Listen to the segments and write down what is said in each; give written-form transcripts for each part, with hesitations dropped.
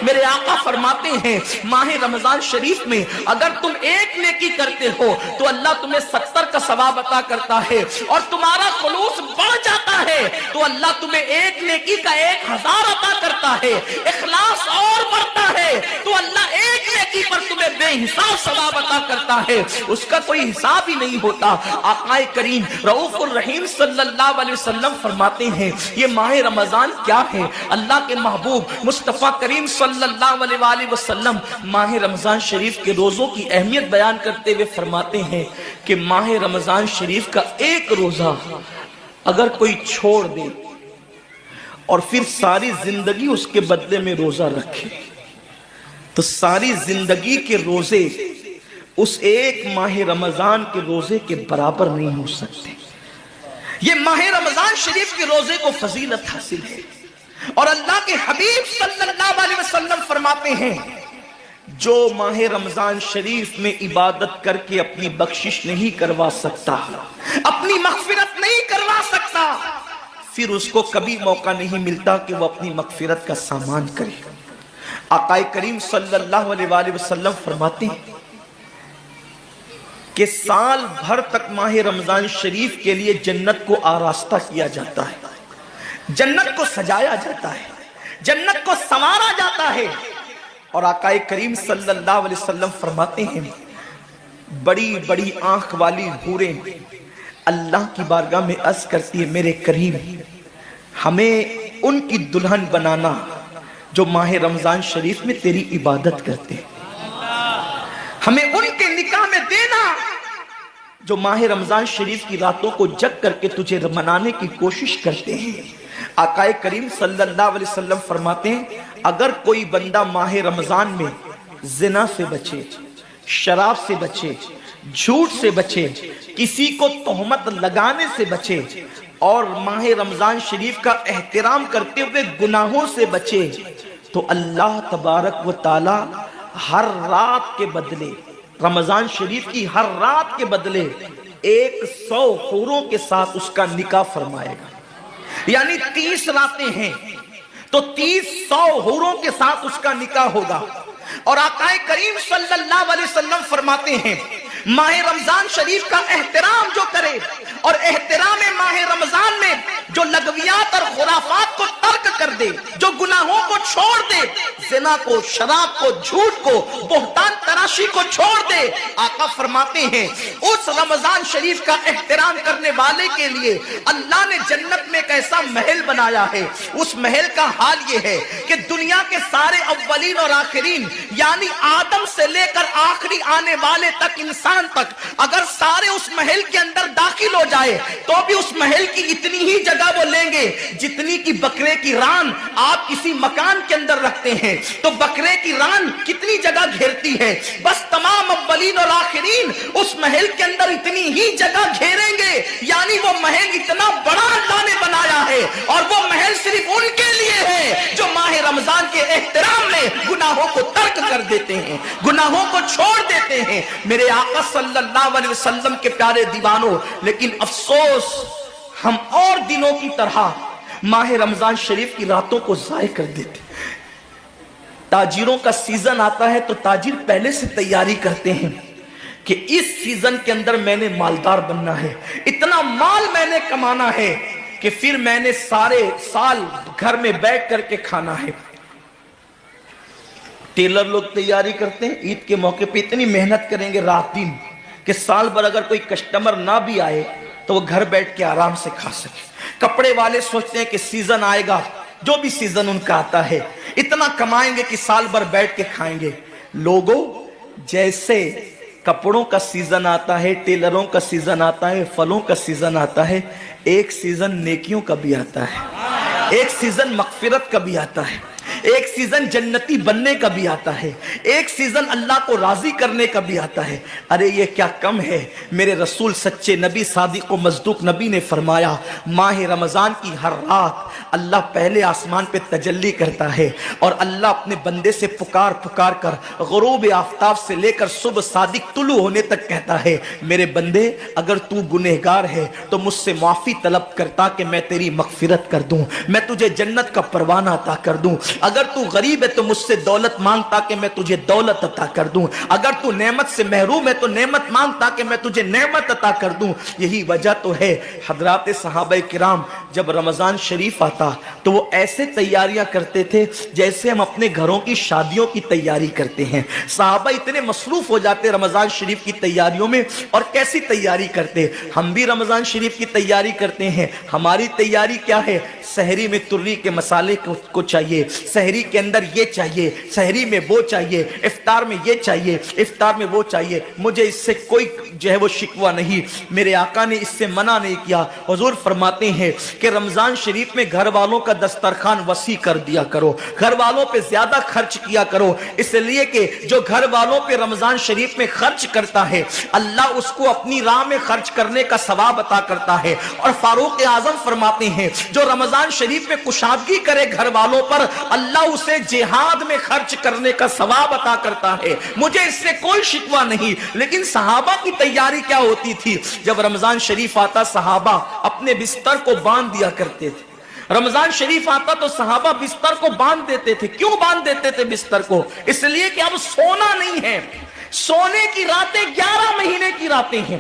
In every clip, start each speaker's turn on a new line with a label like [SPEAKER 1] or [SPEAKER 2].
[SPEAKER 1] میرے آقا فرماتے ہیں ماہ رمضان شریف میں اگر تم ایک نیکی کرتے ہو تو اللہ تمہیں 70 کا ثواب عطا کرتا ہے، اور تمہارا خلوص بڑھ جاتا ہے تو اللہ تمہیں ایک نیکی کا 1000 عطا کرتا ہے، اخلاص اور بڑھتا ہے تو اللہ ایک نیکی پر تمہیں بے حساب ثواب عطا کرتا ہے، اس کا کوئی حساب ہی نہیں ہوتا۔ آقا کریم رؤوف الرحیم صلی اللہ علیہ وسلم فرماتے ہیں یہ ماہ رمضان کیا ہے؟ اللہ کے محبوب مصطفیٰ کریم صلی اللہ علیہ وآلہ وسلم ماہ رمضان شریف کے روزوں کی اہمیت بیان کرتے ہوئے فرماتے ہیں کہ ماہ رمضان شریف کا ایک روزہ اگر کوئی چھوڑ دے اور پھر ساری زندگی اس کے بدلے میں روزہ رکھے تو ساری زندگی کے روزے اس ایک ماہ رمضان کے روزے کے برابر نہیں ہو سکتے۔ یہ ماہ رمضان شریف کے روزے کو فضیلت حاصل ہے، اور اللہ کے حبیب صلی اللہ علیہ وسلم فرماتے ہیں جو ماہ رمضان شریف میں عبادت کر کے اپنی بخشش نہیں کروا سکتا، اپنی مغفرت نہیں کروا سکتا، پھر اس کو کبھی موقع نہیں ملتا کہ وہ اپنی مغفرت کا سامان کرے۔ آقا کریم صلی اللہ علیہ وآلہ وسلم فرماتے ہیں کہ سال بھر تک ماہ رمضان شریف کے لیے جنت کو آراستہ کیا جاتا ہے، جنت کو سجایا جاتا ہے، جنت کو سنوارا جاتا ہے، اور آقا کریم صلی اللہ علیہ وسلم فرماتے ہیں بڑی بڑی آنکھ والی حوریں اللہ کی بارگاہ میں عرض کرتی ہے میرے کریم ہمیں ان کی دلہن بنانا جو ماہ رمضان شریف میں تیری عبادت کرتے ہیں، ہمیں ان کے نکاح میں دینا جو ماہ رمضان شریف کی راتوں کو جگ کر کے تجھے منانے کی کوشش کرتے ہیں۔ آقا کریم صلی اللہ علیہ وسلم فرماتے ہیں اگر کوئی بندہ ماہ رمضان میں زنا سے بچے، شراب سے بچے، جھوٹ سے بچے، کسی کو تہمت لگانے سے بچے، اور ماہ رمضان شریف کا احترام کرتے ہوئے گناہوں سے بچے تو اللہ تبارک و تعالی ہر رات کے بدلے، رمضان شریف کی ہر رات کے بدلے 100 حوروں کے ساتھ اس کا نکاح فرمائے گا۔ یعنی 30 راتیں ہیں تو 300 حوروں کے ساتھ اس کا نکاح ہوگا۔ اور آقا کریم صلی اللہ علیہ وسلم فرماتے ہیں ماہ رمضان شریف کا احترام جو کرے اور احترام ماہ رمضان میں جو لغویات اور خرافات کو ترک کر دے، جو گناہوں کو چھوڑ دے، زنا کو، شراب کو، جھوٹ کو، بہتان تراشی کو چھوڑ دے، آقا فرماتے ہیں اس رمضان شریف کا احترام کرنے والے کے لیے اللہ نے جنت میں ایک ایسا محل بنایا ہے، اس محل کا حال یہ ہے کہ دنیا کے سارے اولین اور آخرین یعنی آدم سے لے کر آخری آنے والے تک انسان تک اگر سارے اس محل کے اندر داخل ہو جائے تو بھی اس محل کی اتنی ہی جگہ وہ لیں گے جتنی کی بکرے کی ران آپ کسی مکان کے اندر رکھتے ہیں، تو بکرے کی ران کتنی جگہ گھیرتی ہے، بس تمام اولین اور آخرین اس محل کے اندر اتنی ہی جگہ گھیریں گے، یعنی وہ محل اتنا بڑا اللہ نے بنایا ہے، اور وہ محل صرف ان کے لیے ہے جو ماہ رمضان کے احترام میں گناہوں کو ترک کر دیتے ہیں، گناہوں کو چھوڑ دیتے ہیں۔ میرے آقا صلی اللہ علیہ وسلم کے پیارے دیوانوں، لیکن افسوس ہم اور دنوں کی طرح ماہ رمضان شریف کی راتوں کو ضائع کر دیتے۔ تاجروں کا سیزن آتا ہے تو تاجر پہلے سے تیاری کرتے ہیں کہ اس سیزن کے اندر میں نے مالدار بننا ہے، اتنا مال میں نے کمانا ہے کہ پھر میں نے سارے سال گھر میں بیٹھ کر کے کھانا ہے۔ ٹیلر لوگ تیاری کرتے ہیں عید کے موقع پہ اتنی محنت کریں گے رات دن کہ سال بھر اگر کوئی کسٹمر نہ بھی آئے تو وہ گھر بیٹھ کے آرام سے کھا سکے۔ کپڑے والے سوچتے ہیں کہ سیزن آئے گا، جو بھی سیزن ان کا آتا ہے اتنا کمائیں گے کہ سال بھر بیٹھ کے کھائیں گے۔ لوگوں جیسے کپڑوں کا سیزن آتا ہے، ٹیلروں کا سیزن آتا ہے، پھلوں کا سیزن آتا ہے، ایک سیزن نیکیوں کا بھی آتا ہے، ایک سیزن مغفرت کا بھی آتا ہے، ایک سیزن جنتی بننے کا بھی آتا ہے، ایک سیزن اللہ کو راضی کرنے کا بھی آتا ہے۔ ارے یہ کیا کم ہے، میرے رسول سچے نبی صادق و مصدوق نبی نے فرمایا ماہ رمضان کی ہر رات اللہ پہلے آسمان پہ تجلی کرتا ہے اور اللہ اپنے بندے سے پکار پکار کر غروب آفتاب سے لے کر صبح صادق طلوع ہونے تک کہتا ہے میرے بندے اگر تو گنہگار ہے تو مجھ سے معافی طلب کرتا کہ میں تیری مغفرت کر دوں، میں تجھے جنت کا پروانہ عطا کر دوں۔ اگر تو غریب ہے تو مجھ سے دولت مانگ تاکہ میں تجھے دولت عطا کر دوں، اگر تو نعمت سے محروم ہے تو نعمت مانگ تاکہ میں تجھے نعمت عطا کر دوں۔ یہی وجہ تو ہے حضرات صحابہ کرام جب رمضان شریف آتا تو وہ ایسے تیاریاں کرتے تھے جیسے ہم اپنے گھروں کی شادیوں کی تیاری کرتے ہیں۔ صحابہ اتنے مصروف ہو جاتے رمضان شریف کی تیاریوں میں، اور کیسی تیاری کرتے؟ ہم بھی رمضان شریف کی تیاری کرتے ہیں۔ ہماری تیاری کیا ہے؟ سحری میں تری کے مسالے کو چاہیے، سحری کے اندر یہ چاہیے، سحری میں وہ چاہیے، افطار میں یہ چاہیے، افطار میں وہ چاہیے۔ مجھے اس سے کوئی جو ہے وہ شکوہ نہیں، میرے آقا نے اس سے منع نہیں کیا۔ حضور فرماتے ہیں کہ رمضان شریف میں گھر والوں کا دسترخوان وسیع کر دیا کرو، گھر والوں پہ زیادہ خرچ کیا کرو، اس لیے کہ جو گھر والوں پہ رمضان شریف میں خرچ کرتا ہے اللہ اس کو اپنی راہ میں خرچ کرنے کا ثواب عطا کرتا ہے۔ اور فاروق اعظم فرماتے ہیں جو رمضان شریف میں کشادگی کرے گھر والوں پر اللہ اسے جہاد میں خرچ کرنے کا ثواب عطا کرتا ہے۔ مجھے اس سے کوئی شکوہ نہیں، لیکن صحابہ کی تیاری کیا ہوتی تھی؟ جب رمضان شریف آتا صحابہ اپنے بستر کو باندھ دیا کرتے تھے۔ رمضان شریف آتا تو صحابہ بستر کو باندھ دیتے تھے۔ کیوں باندھ دیتے تھے بستر کو؟ اس لیے کہ اب سونا نہیں ہے، سونے کی راتیں 11 مہینے کی راتیں ہیں،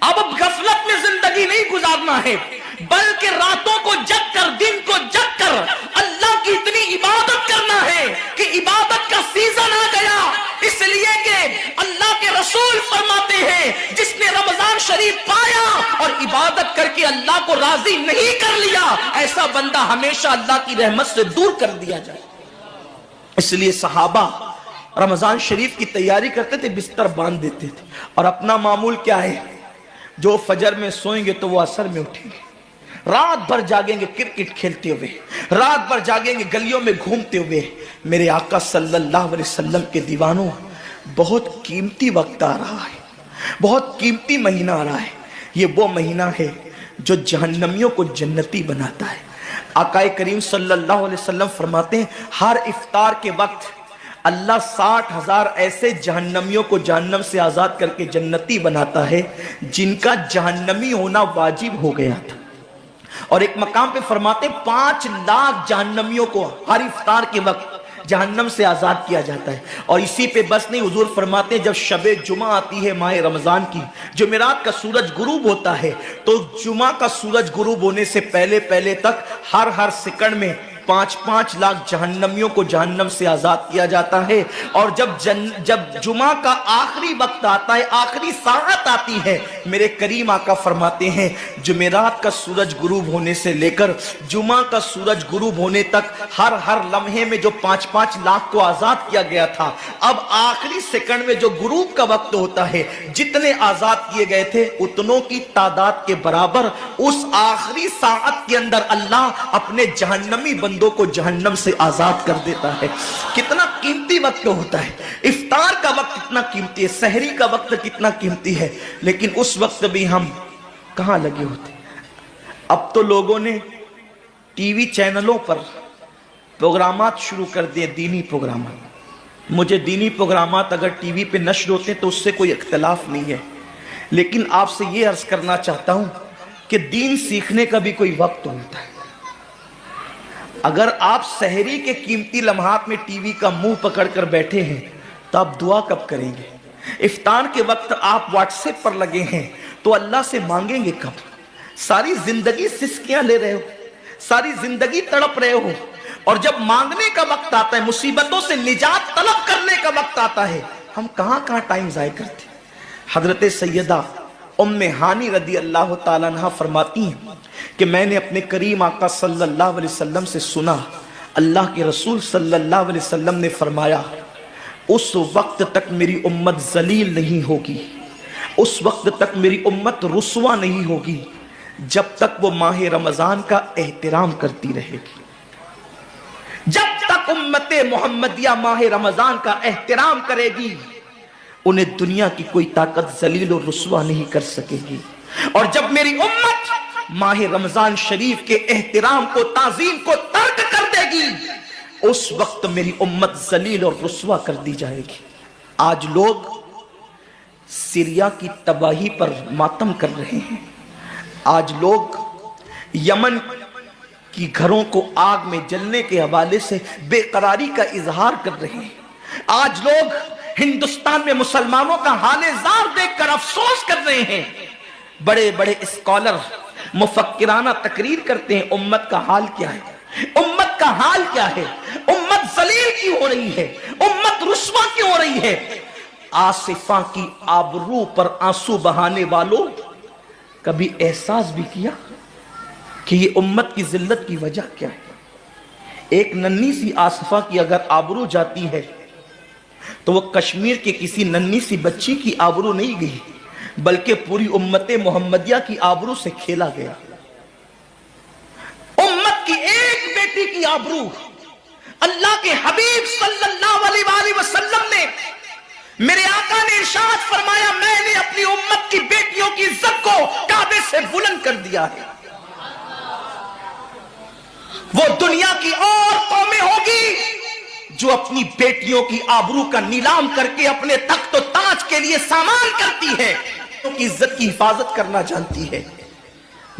[SPEAKER 1] اب غفلت میں زندگی نہیں گزارنا ہے، بلکہ راتوں کو جگ کر دن کو جگ کر اللہ کی اتنی عبادت کرنا ہے کہ عبادت کا سیزن آ گیا۔ اس لیے کہ اللہ کے رسول فرماتے ہیں جس نے رمضان شریف پایا اور عبادت کر کے اللہ کو راضی نہیں کر لیا، ایسا بندہ ہمیشہ اللہ کی رحمت سے دور کر دیا جائے۔ اس لیے صحابہ رمضان شریف کی تیاری کرتے تھے، بستر باندھ دیتے تھے، اور اپنا معمول کیا ہے؟ جو فجر میں سوئیں گے تو وہ عصر میں اٹھیں گے، رات بھر جاگیں گے کرکٹ کھیلتے ہوئے، رات بھر جاگیں گے گلیوں میں گھومتے ہوئے۔ میرے آقا صلی اللہ علیہ وسلم کے دیوانوں، بہت قیمتی وقت آ رہا ہے، بہت قیمتی مہینہ آ رہا ہے۔ یہ وہ مہینہ ہے جو جہنمیوں کو جنتی بناتا ہے۔ آقا کریم صلی اللہ علیہ وسلم فرماتے ہیں ہر افطار کے وقت اللہ 60,000 ایسے جہنمیوں کو جہنم سے آزاد کر کے جنتی بناتا ہے جن کا جہنمی ہونا واجب ہو گیا تھا۔ اور ایک مقام پہ فرماتے 5 لاکھ جہنمیوں کو ہر افطار کے وقت جہنم سے آزاد کیا جاتا ہے۔ اور اسی پہ بس نہیں، حضور فرماتے ہیں جب شب جمعہ آتی ہے ماہ رمضان کی، جمعرات کا سورج غروب ہوتا ہے، تو جمعہ کا سورج غروب ہونے سے پہلے پہلے تک ہر سیکنڈ میں 5 لاکھ جہنمیوں کو جہنم سے آزاد کیا جاتا ہے۔ اور جب جمعہ کا آخری وقت آتا ہے، آخری ساعت آتی ہے، میرے کریم آقا فرماتے ہیں جمعرات کا سورج غروب ہونے سے لے کر جمعہ کا سورج غروب ہونے تک ہر لمحے میں جو 5 لاکھ کو آزاد کیا گیا تھا، اب آخری سیکنڈ میں جو غروب کا وقت ہوتا ہے، جتنے آزاد کیے گئے تھے اتنوں کی تعداد کے برابر اس آخری ساعت کے اندر اللہ اپنے جہنمی بندوں کو جہنم سے آزاد کر دیتا ہے۔ کتنا قیمتی وقت ہوتا ہے، افطار کا وقت کتنا قیمتی ہے، سحری کا وقت کتنا قیمتی ہے، لیکن اس وقت بھی ہم کہاں لگے ہوتے۔ اب تو لوگوں نے ٹی وی چینلوں پر پروگرامات شروع کر دیے، دینی پروگرامات۔ مجھے دینی پروگرامات اگر ٹی وی پہ نشر ہوتے ہیں تو اس سے کوئی اختلاف نہیں ہے، لیکن آپ سے یہ عرض کرنا چاہتا ہوں کہ دین سیکھنے کا بھی کوئی وقت ہوتا ہے۔ اگر آپ سحری کے قیمتی لمحات میں ٹی وی کا منہ پکڑ کر بیٹھے ہیں تو آپ دعا کب کریں گے؟ افطار کے وقت آپ واٹس ایپ پر لگے ہیں تو اللہ سے مانگیں گے کب؟ ساری زندگی سسکیاں لے رہے ہو، ساری زندگی تڑپ رہے ہو، اور جب مانگنے کا وقت آتا ہے، مصیبتوں سے نجات طلب کرنے کا وقت آتا ہے، ہم کہاں ٹائم ضائع کرتے ہیں۔ حضرت سیدہ ام ہانی رضی اللہ تعالیٰ عنہ فرماتی ہیں کہ میں نے اپنے کریم آقا صلی اللہ علیہ وسلم سے سنا، اللہ کے رسول صلی اللہ علیہ وسلم نے فرمایا اس وقت تک میری امت ذلیل نہیں ہوگی، اس وقت تک میری امت رسوا نہیں ہوگی جب تک وہ ماہ رمضان کا احترام کرتی رہے گی۔ جب تک امت محمدیہ ماہ رمضان کا احترام کرے گی انہیں دنیا کی کوئی طاقت ذلیل و رسوا نہیں کر سکے گی۔ اور جب میری امت ماہ رمضان شریف کے احترام کو، تعظیم کو ترک کر دے گی اس وقت میری امت ذلیل اور رسوا کر دی جائے گی۔ آج لوگ سیریا کی تباہی پر ماتم کر رہے ہیں، آج لوگ یمن کہ گھروں کو آگ میں جلنے کے حوالے سے بے قراری کا اظہار کر رہے ہیں۔ آج لوگ ہندوستان میں مسلمانوں کا حال زار دیکھ کر افسوس کر رہے ہیں۔ بڑے بڑے اسکالر مفکرانہ تقریر کرتے ہیں، امت کا حال کیا ہے، امت کا حال کیا ہے، امت ذلیل کیوں ہو رہی ہے، امت رسوا کیوں ہو رہی ہے۔ آصفہ کی آبرو پر آنسو بہانے والوں، کبھی احساس بھی کیا کہ یہ امت کی ذلت کی وجہ کیا ہے؟ ایک ننھی سی آصفہ کی اگر آبرو جاتی ہے تو وہ کشمیر کے کسی ننھی سی بچی کی آبرو نہیں گئی، بلکہ پوری امت محمدیہ کی آبرو سے کھیلا گیا۔ امت کی ایک بیٹی کی آبرو، اللہ کے حبیب صلی اللہ علیہ وآلہ وسلم نے، میرے آقا نے ارشاد فرمایا، میں نے اپنی امت کی بیٹیوں کی عزت کو کعبے سے بلند کر دیا ہے۔ وہ دنیا کی اور قومیں ہوگی جو اپنی بیٹیوں کی آبرو کا نیلام کر کے اپنے تخت و تاج کے لیے سامان کرتی ہے، ان کی عزت کی حفاظت کرنا جانتی ہے۔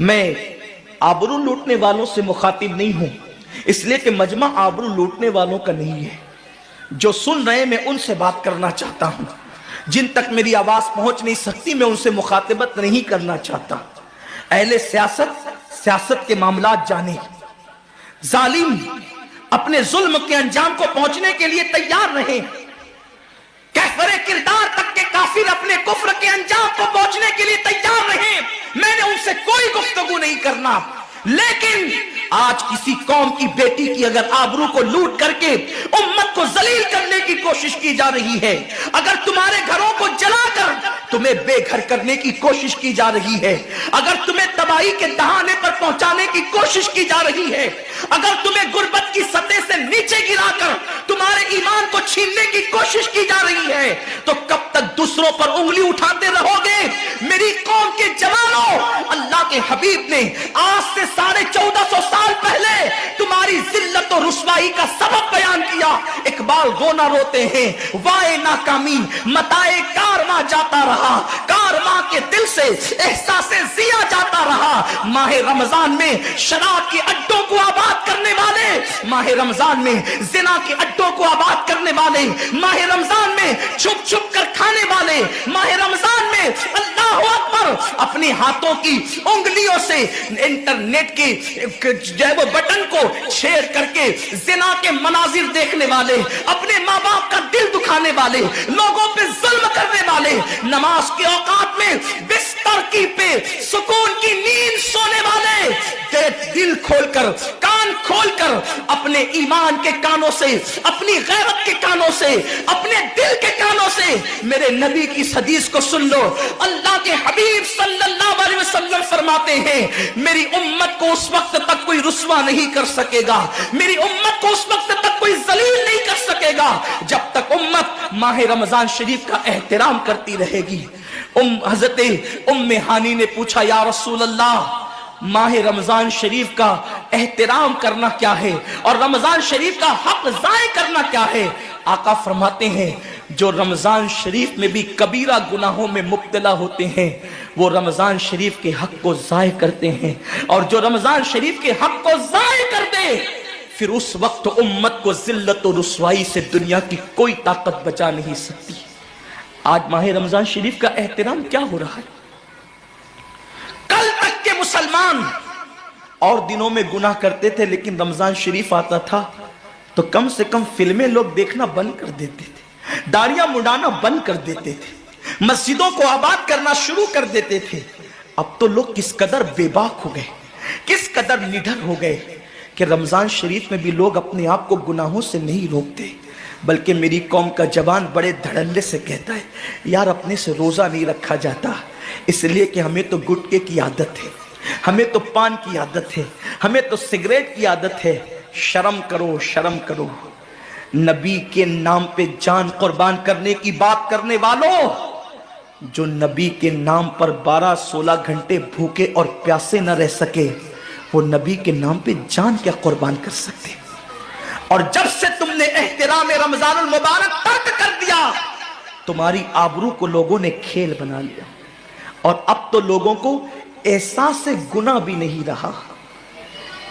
[SPEAKER 1] میں آبرو لوٹنے والوں سے مخاطب نہیں ہوں، اس لیے کہ مجمع آبرو لوٹنے والوں کا نہیں ہے۔ جو سن رہے میں ان سے بات کرنا چاہتا ہوں، جن تک میری آواز پہنچ نہیں سکتی میں ان سے مخاطبت نہیں کرنا چاہتا۔ اہل سیاست کے معاملات جانے، ظالم اپنے ظلم کے انجام کو پہنچنے کے لیے تیار رہے، کفر کردار تک کے کافر اپنے کفر کے انجام کو پہنچنے کے لیے تیار رہے۔ میں نے ان سے کوئی گفتگو نہیں کرنا، لیکن آج کسی قوم کی بیٹی کی اگر آبرو کو لوٹ کر کے امت کو ذلیل کرنے کی کوشش کی جا رہی ہے، اگر تمہارے گھروں کو جلا کر تمہیں بے گھر کرنے کی کوشش کی جا رہی ہے، اگر تمہیں تباہی کے دہانے پر پہنچانے کی کوشش کی جا رہی ہے، اگر تمہیں غربت کی سطح سے نیچے گرا کر تمہارے ایمان کو چھیننے کی کوشش کی جا رہی ہے، تو کب تک دوسروں پر انگلی اٹھاتے رہو گے؟ میری قوم کے جوانوں، اللہ کے حبیب نے آج سے 1450 سال پہلے تمہاری ذلت و رسوائی کا سبب بیان کیا۔ اقبال رونا روتے ہیں، وائے ناکامی متائے کارواں جاتا رہا، کارواں کے دل سے احساس ضیا جاتا رہا۔ ماہ رمضان میں شراب کے اڈوں کو آباد کرنے والے، ماہ رمضان میں زنا کے اڈوں کو آباد کرنے والے، ماہ رمضان میں چھپ چھپ کر کھانے والے، ماہ رمضان میں اللہ اکبر اپنے ہاتھوں کی انگلیوں سے انٹرنیٹ کی جو ہے وہ بٹن کو چھیڑ کر کے زنا کے مناظر دیکھنے والے، اپنے ماں باپ کا دل دکھانے والے، لوگوں پہ ظلم کرنے والے، نماز کے اوقات میں بستر کی پہ سکون کی نیند سونے والے، دل کھول کر کان کھول کر اپنے ایمان کے کانوں سے، اپنی غیرت کے کانوں سے، اپنے دل کے کانوں سے میرے نبی کی حدیث کو سن لو۔ اللہ کے حبیب صلی اللہ علیہ وسلم فرماتے ہیں، میری امت کو اس وقت تک کوئی رسوا نہیں کر سکے گا، میری امت کو اس وقت تک کوئی ذلیل نہیں کر سکے گا جب تک امت ماہ رمضان شریف کا احترام کرتی رہے گی۔ حضرت ام ہانی نے پوچھا، یا رسول اللہ، ماہ رمضان شریف کا احترام کرنا کیا ہے اور رمضان شریف کا حق ضائع کرنا کیا ہے؟ آقا فرماتے ہیں، جو رمضان شریف میں بھی کبیرہ گناہوں میں مبتلا ہوتے ہیں وہ رمضان شریف کے حق کو ضائع کرتے ہیں، اور جو رمضان شریف کے حق کو ضائع کر دے پھر اس وقت امت کو ذلت و رسوائی سے دنیا کی کوئی طاقت بچا نہیں سکتی۔ آج ماہ رمضان شریف کا احترام کیا ہو رہا ہے؟ کل تک کے مسلمان اور دنوں میں گناہ کرتے تھے، لیکن رمضان شریف آتا تھا تو کم سے کم فلمیں لوگ دیکھنا بند کر دیتے تھے، داڑیاں مڈانا بند کر دیتے تھے، مسجدوں کو آباد کرنا شروع کر دیتے تھے۔ اب تو لوگ کس قدر بے باک ہو گئے، کس قدر نڈر ہو گئے کہ رمضان شریف میں بھی لوگ اپنے آپ کو گناہوں سے نہیں روکتے، بلکہ میری قوم کا جوان بڑے دھڑلے سے کہتا ہے، یار اپنے سے روزہ نہیں رکھا جاتا، اس لیے کہ ہمیں تو گٹکے کی عادت ہے، ہمیں تو پان کی عادت ہے، ہمیں تو سگریٹ کی عادت ہے۔ شرم کرو، شرم کرو، نبی کے نام پہ جان قربان کرنے کی بات کرنے والوں، جو نبی کے نام پر 12-16 گھنٹے بھوکے اور پیاسے نہ رہ سکے، وہ نبی کے نام پہ جان کیا قربان کر سکتے؟ اور جب سے تم نے احترام رمضان المبارک ترک کر دیا، تمہاری آبرو کو لوگوں نے کھیل بنا لیا، اور اب تو لوگوں کو احساس گناہ بھی نہیں رہا۔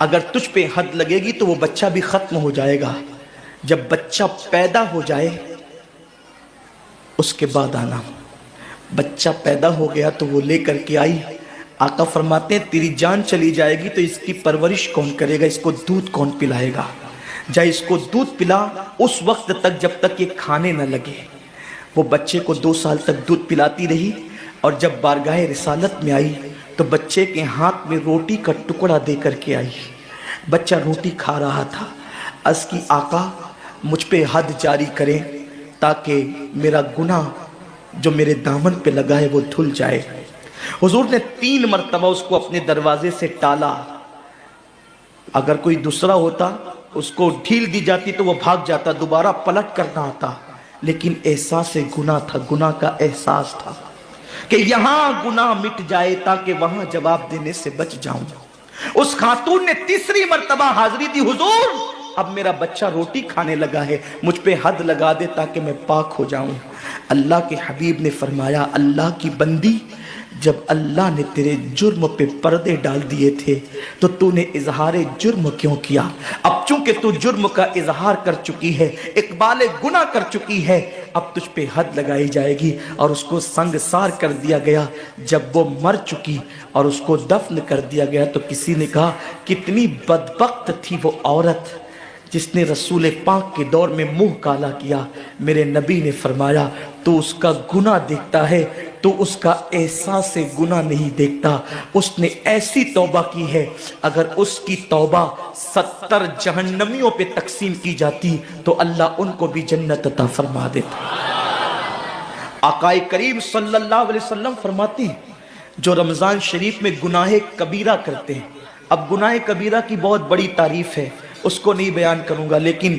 [SPEAKER 1] اگر تجھ پہ حد لگے گی تو وہ بچہ بھی ختم ہو جائے گا. جب بچہ پیدا ہو جائے اس کے بعد آنا. بچہ پیدا ہو گیا تو وہ لے کر کے آئی. آقا فرماتے ہیں تیری جان چلی جائے گی تو اس کی پرورش کون کرے گا, اس کو دودھ کون پلائے گا؟ جا اس کو دودھ پلا اس وقت تک جب تک یہ کھانے نہ لگے. وہ بچے کو 2 سال تک دودھ پلاتی رہی اور جب بارگاہ رسالت میں آئی تو بچے کے ہاتھ میں روٹی کا ٹکڑا دے کر کے آئی. بچہ روٹی کھا رہا تھا. عرض کی آقا مجھ پہ حد جاری کریں تاکہ میرا گناہ جو میرے دامن پہ لگا ہے وہ دھل جائے. حضور نے 3 مرتبہ اس کو اپنے دروازے سے ٹالا. اگر کوئی دوسرا ہوتا اس کو ڈھیل دی جاتی تو وہ بھاگ جاتا, دوبارہ پلٹ کرنا آتا. لیکن احساس گناہ تھا, گناہ کا احساس تھا کہ یہاں گناہ مٹ جائے تاکہ وہاں جواب دینے سے بچ جاؤں. اس خاتون نے 3 مرتبہ حاضری دی, حضور اب میرا بچہ روٹی کھانے لگا ہے, مجھ پہ حد لگا دے تاکہ میں پاک ہو جاؤں. اللہ کے حبیب نے فرمایا اللہ کی بندی, جب اللہ نے تیرے جرم پہ پردے ڈال دیے تھے تو تو نے اظہار جرم کیوں کیا؟ اب چونکہ تو جرم کا اظہار کر چکی ہے, اقبال گناہ کر چکی ہے, اب تجھ پہ حد لگائی جائے گی. اور اس کو سنگسار کر دیا گیا. جب وہ مر چکی اور اس کو دفن کر دیا گیا تو کسی نے کہا کتنی بدبخت تھی وہ عورت جس نے رسول پاک کے دور میں منہ کالا کیا. میرے نبی نے فرمایا تو اس کا گناہ دیکھتا ہے, تو اس کا احساس گناہ نہیں دیکھتا. اس نے ایسی توبہ کی ہے اگر اس کی توبہ 70 جہنمیوں پہ تقسیم کی جاتی تو اللہ ان کو بھی جنت عطا فرما دیتا. آقا کریم صلی اللہ علیہ وسلم فرماتے ہیں جو رمضان شریف میں گناہ کبیرہ کرتے ہیں. اب گناہ کبیرہ کی بہت بڑی تعریف ہے, اس کو نہیں بیان کروں گا, لیکن